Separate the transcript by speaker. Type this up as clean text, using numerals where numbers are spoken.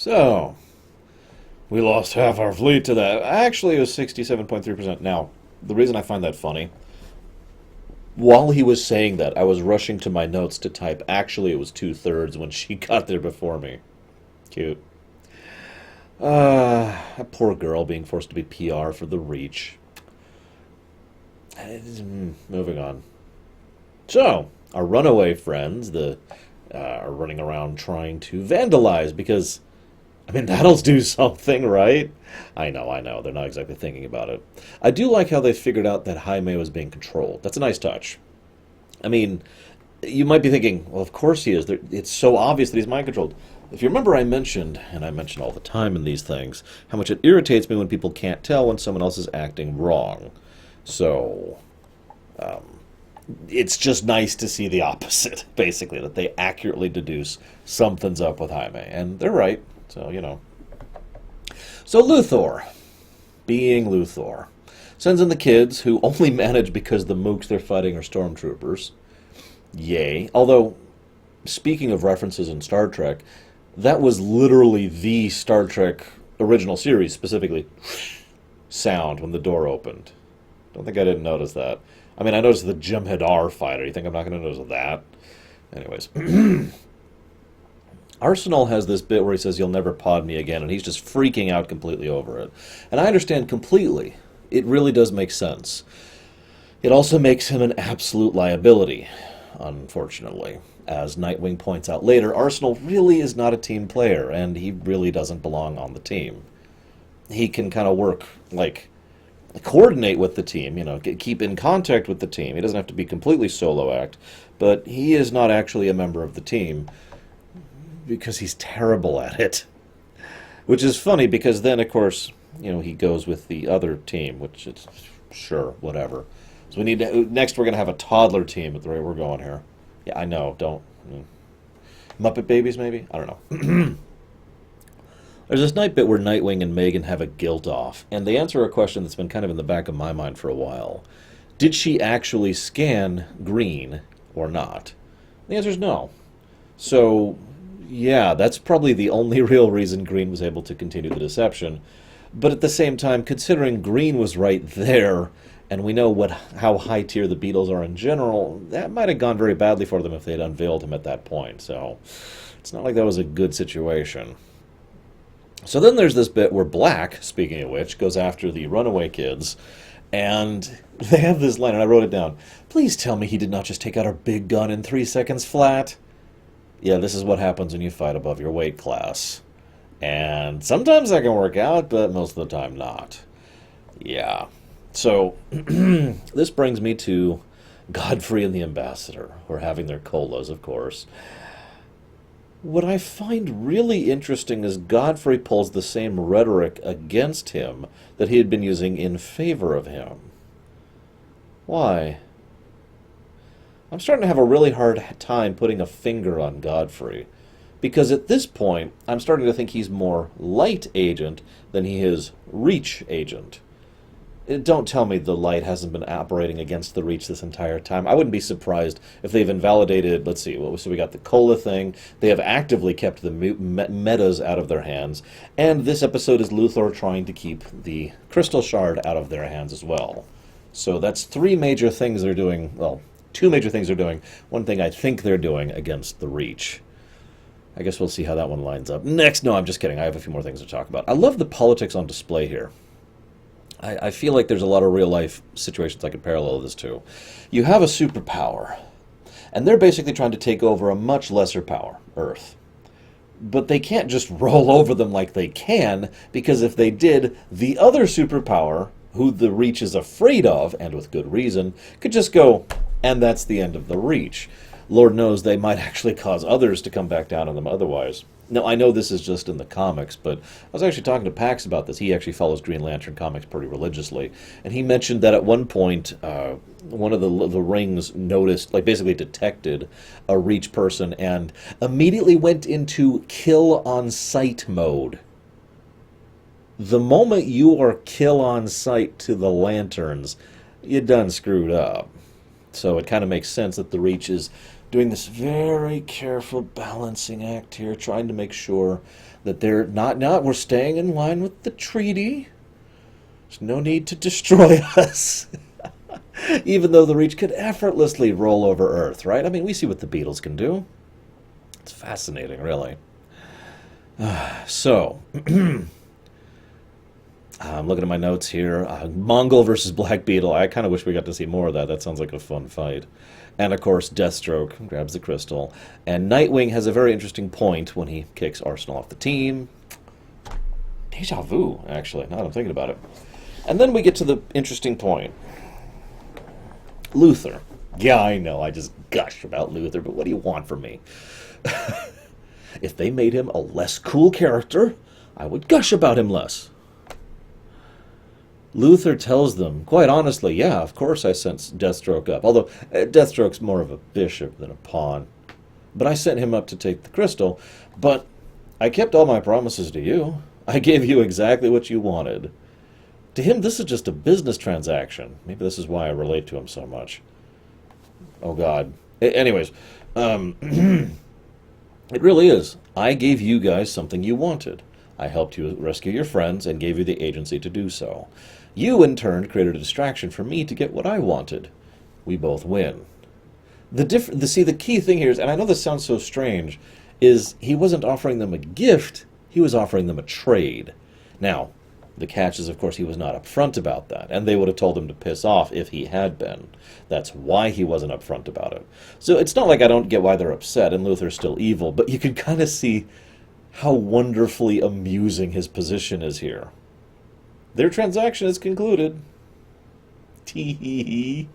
Speaker 1: So, we lost half our fleet to that. Actually, it was 67.3%. Now, the reason I find that funny, while he was saying that, I was rushing to my notes to type, actually, it was two-thirds when she got there before me. Cute. A poor girl being forced to be PR for the Reach. Moving on. So, our runaway friends are running around trying to vandalize because, I mean, that'll do something, right? I know, they're not exactly thinking about it. I do like how they figured out that Jaime was being controlled. That's a nice touch. I mean, you might be thinking, well, of course he is. It's so obvious that he's mind-controlled. If you remember, I mentioned, and I mention all the time in these things, how much it irritates me when people can't tell when someone else is acting wrong. So, it's just nice to see the opposite, basically, that they accurately deduce something's up with Jaime. And they're right, so, you know. So Luthor, being Luthor, sends in the kids, who only manage because the mooks they're fighting are stormtroopers. Yay. Although, speaking of references in Star Trek, that was literally the Star Trek original series, specifically, sound when the door opened. Don't think I didn't notice that. I mean, I noticed the Jem'Hadar fighter. You think I'm not going to notice that? Anyways. Arsenal has this bit where he says, "You'll never pod me again," and he's just freaking out completely over it. And I understand completely. It really does make sense. It also makes him an absolute liability, unfortunately. As Nightwing points out later, Arsenal really is not a team player, and he really doesn't belong on the team. He can kind of work, like, coordinate with the team, you know, keep in contact with the team. He doesn't have to be completely solo act, but he is not actually a member of the team because he's terrible at it. Which is funny because then, of course, you know, he goes with the other team, which is, sure, whatever. So we need to, next we're going to have a toddler team at the rate we're going here. Yeah, I know, don't. Muppet Babies, maybe? I don't know. There's this night bit where Nightwing and Megan have a guilt off, and they answer a question that's been kind of in the back of my mind for a while. Did she actually scan Green or not? The answer is no. So, yeah, that's probably the only real reason Green was able to continue the deception. But at the same time, considering Green was right there, and we know how high tier the Beatles are in general, that might have gone very badly for them if they'd unveiled him at that point. So it's not like that was a good situation. So then there's this bit where Black, speaking of which, goes after the runaway kids, and they have this line, and I wrote it down. "Please tell me he did not just take out our big gun in 3 seconds flat." Yeah, this is what happens when you fight above your weight class. And sometimes that can work out, but most of the time not. Yeah. So, this brings me to Godfrey and the Ambassador, who are having their colas, of course. What I find really interesting is Godfrey pulls the same rhetoric against him that he had been using in favor of him. Why? I'm starting to have a really hard time putting a finger on Godfrey, because at this point, I'm starting to think he's more Light Agent than he is Reach Agent. Don't tell me the Light hasn't been operating against the Reach this entire time. I wouldn't be surprised if they've invalidated, let's see, so we got the Cola thing. They have actively kept the metas out of their hands. And this episode is Luthor trying to keep the Crystal Shard out of their hands as well. So that's 3 major things they're doing, well, 2 major things they're doing. One thing I think they're doing against the Reach. I guess we'll see how that one lines up. Next, no, I'm just kidding. I have a few more things to talk about. I love the politics on display here. I feel like there's a lot of real-life situations I could parallel this to. You have a superpower, and they're basically trying to take over a much lesser power, Earth. But they can't just roll over them like they can, because if they did, the other superpower, who the Reach is afraid of, and with good reason, could just go, and that's the end of the Reach. Lord knows they might actually cause others to come back down on them otherwise. Now, I know this is just in the comics, but I was actually talking to Pax about this. He actually follows Green Lantern comics pretty religiously. And he mentioned that at one point, one of the rings noticed, like basically detected a Reach person and immediately went into kill on sight mode. The moment you are kill on sight to the Lanterns, you done screwed up. So it kind of makes sense that the Reach is doing this very careful balancing act here, trying to make sure that they're not we're staying in line with the treaty. There's no need to destroy us. Even though the Reach could effortlessly roll over Earth, right? I mean, we see what the Beatles can do. It's fascinating, really. So, I'm looking at my notes here. Mongol versus Black Beetle. I kind of wish we got to see more of that. That sounds like a fun fight. And, of course, Deathstroke grabs the crystal. And Nightwing has a very interesting point when he kicks Arsenal off the team. Deja vu, actually, now that I'm thinking about it. And then we get to the interesting point. Luthor. Yeah, I know, I just gush about Luthor, but what do you want from me? If they made him a less cool character, I would gush about him less. Luthor tells them, quite honestly, yeah, of course I sent Deathstroke up. Although, Deathstroke's more of a bishop than a pawn. But I sent him up to take the crystal. But I kept all my promises to you. I gave you exactly what you wanted. To him, this is just a business transaction. Maybe this is why I relate to him so much. Oh, God. Anyways, it really is. I gave you guys something you wanted. I helped you rescue your friends and gave you the agency to do so. You, in turn, created a distraction for me to get what I wanted. We both win. The key thing here is, and I know this sounds so strange, is he wasn't offering them a gift, he was offering them a trade. Now, the catch is, of course, he was not upfront about that, and they would have told him to piss off if he had been. That's why he wasn't upfront about it. So it's not like I don't get why they're upset, and Luthor's still evil, but you can kind of see how wonderfully amusing his position is here. Their transaction is concluded. Tee hee hee.